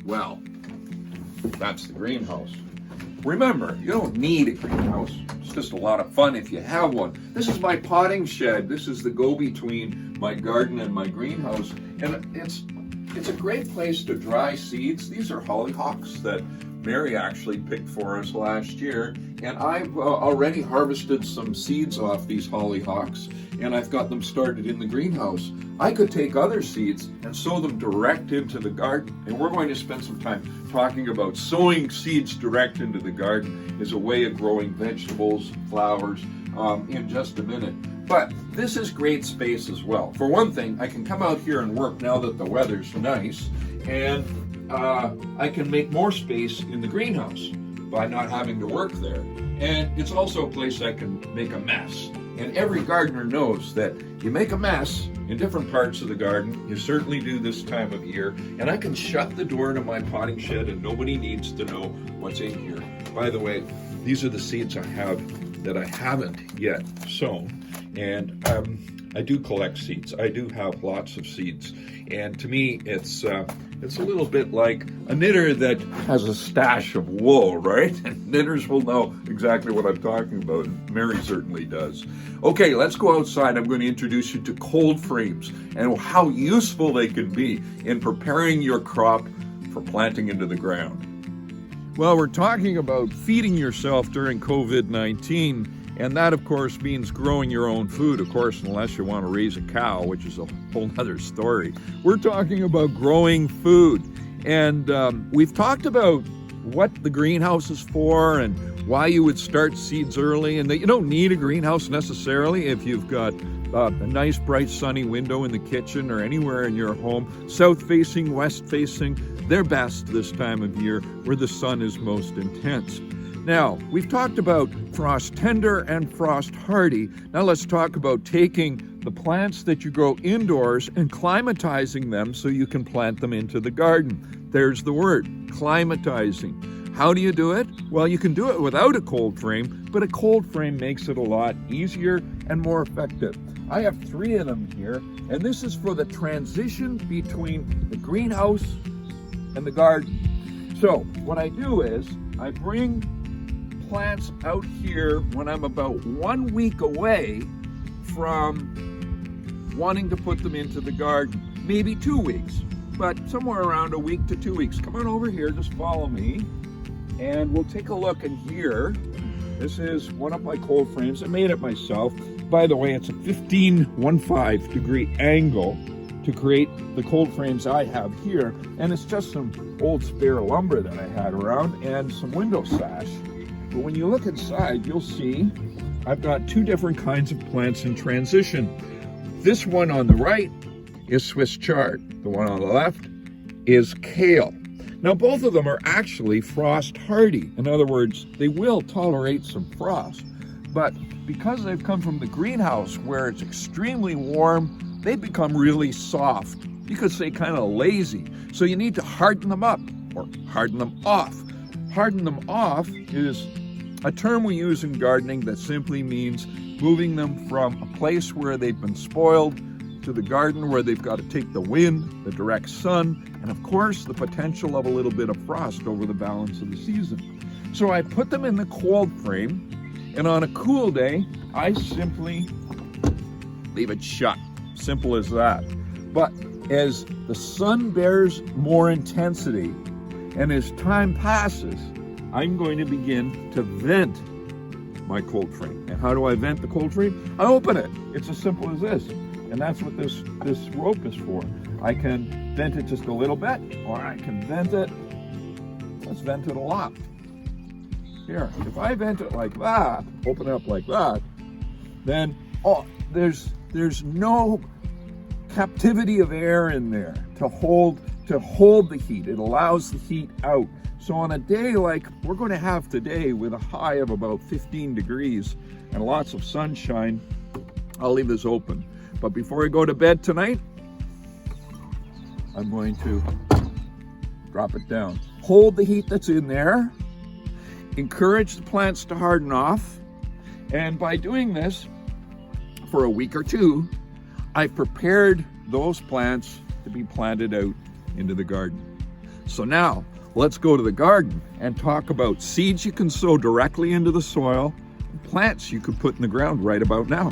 Well, that's the greenhouse. Remember, you don't need a greenhouse. It's just a lot of fun if you have one. This is my potting shed. This is the go-between my garden and my greenhouse. And it's a great place to dry seeds. These are hollyhocks that Mary actually picked for us last year. And I've already harvested some seeds off these hollyhocks, and I've got them started in the greenhouse. I could take other seeds and sow them direct into the garden. And we're going to spend some time talking about sowing seeds direct into the garden as a way of growing vegetables, flowers, in just a minute. But this is great space as well. For one thing, I can come out here and work now that the weather's nice, and I can make more space in the greenhouse by not having to work there. And it's also a place I can make a mess. And every gardener knows that you make a mess in different parts of the garden. You certainly do this time of year. And I can shut the door to my potting shed and nobody needs to know what's in here. By the way, these are the seeds I have that I haven't yet sown. And I do collect seeds. I do have lots of seeds. And to me, it's a little bit like a knitter that has a stash of wool, right? And knitters will know exactly what I'm talking about. Mary certainly does. Okay, let's go outside. I'm going to introduce you to cold frames and how useful they can be in preparing your crop for planting into the ground. Well, we're talking about feeding yourself during COVID-19. And that, of course, means growing your own food, of course, unless you want to raise a cow, which is a whole other story. We're talking about growing food. And we've talked about what the greenhouse is for and why you would start seeds early, and that you don't need a greenhouse necessarily if you've got a nice, bright, sunny window in the kitchen or anywhere in your home. South-facing, west-facing, they're best this time of year where the sun is most intense. Now, we've talked about frost tender and frost hardy. Now let's talk about taking the plants that you grow indoors and climatizing them so you can plant them into the garden. There's the word, climatizing. How do you do it? Well, you can do it without a cold frame, but a cold frame makes it a lot easier and more effective. I have 3 of them here, and this is for the transition between the greenhouse and the garden. So what I do is I bring plants out here when I'm about 1 week away from wanting to put them into the garden. Maybe 2 weeks, but somewhere around a week to 2 weeks. Come on over here, just follow me, and we'll take a look in here. This is one of my cold frames. I made it myself. By the way, it's a 15 degree angle to create the cold frames I have here, and it's just some old spare lumber that I had around and some window sash. But when you look inside, you'll see I've got 2 different kinds of plants in transition. This one on the right is Swiss chard. The one on the left is kale. Now, both of them are actually frost hardy. In other words, they will tolerate some frost. But because they've come from the greenhouse where it's extremely warm, they become really soft. You could say kind of lazy. So you need to harden them up or harden them off. Harden them off is a term we use in gardening that simply means moving them from a place where they've been spoiled to the garden where they've got to take the wind, the direct sun, and of course the potential of a little bit of frost over the balance of the season. So I put them in the cold frame, and on a cool day, I simply leave it shut. Simple as that. But as the sun bears more intensity, and as time passes, I'm going to begin to vent my cold frame. And how do I vent the cold frame? I open it. It's as simple as this. And that's what this rope is for. I can vent it just a little bit, or I can vent it, let's vent it a lot. Here, if I vent it like that, open it up like that, then there's no captivity of air in there to hold the heat. It allows the heat out. So on a day like we're going to have today with a high of about 15 degrees and lots of sunshine, I'll leave this open. But before I go to bed tonight, I'm going to drop it down. Hold the heat that's in there, encourage the plants to harden off, and by doing this for a week or 2, I've prepared those plants to be planted out into the garden. So now, let's go to the garden and talk about seeds you can sow directly into the soil, and plants you could put in the ground right about now.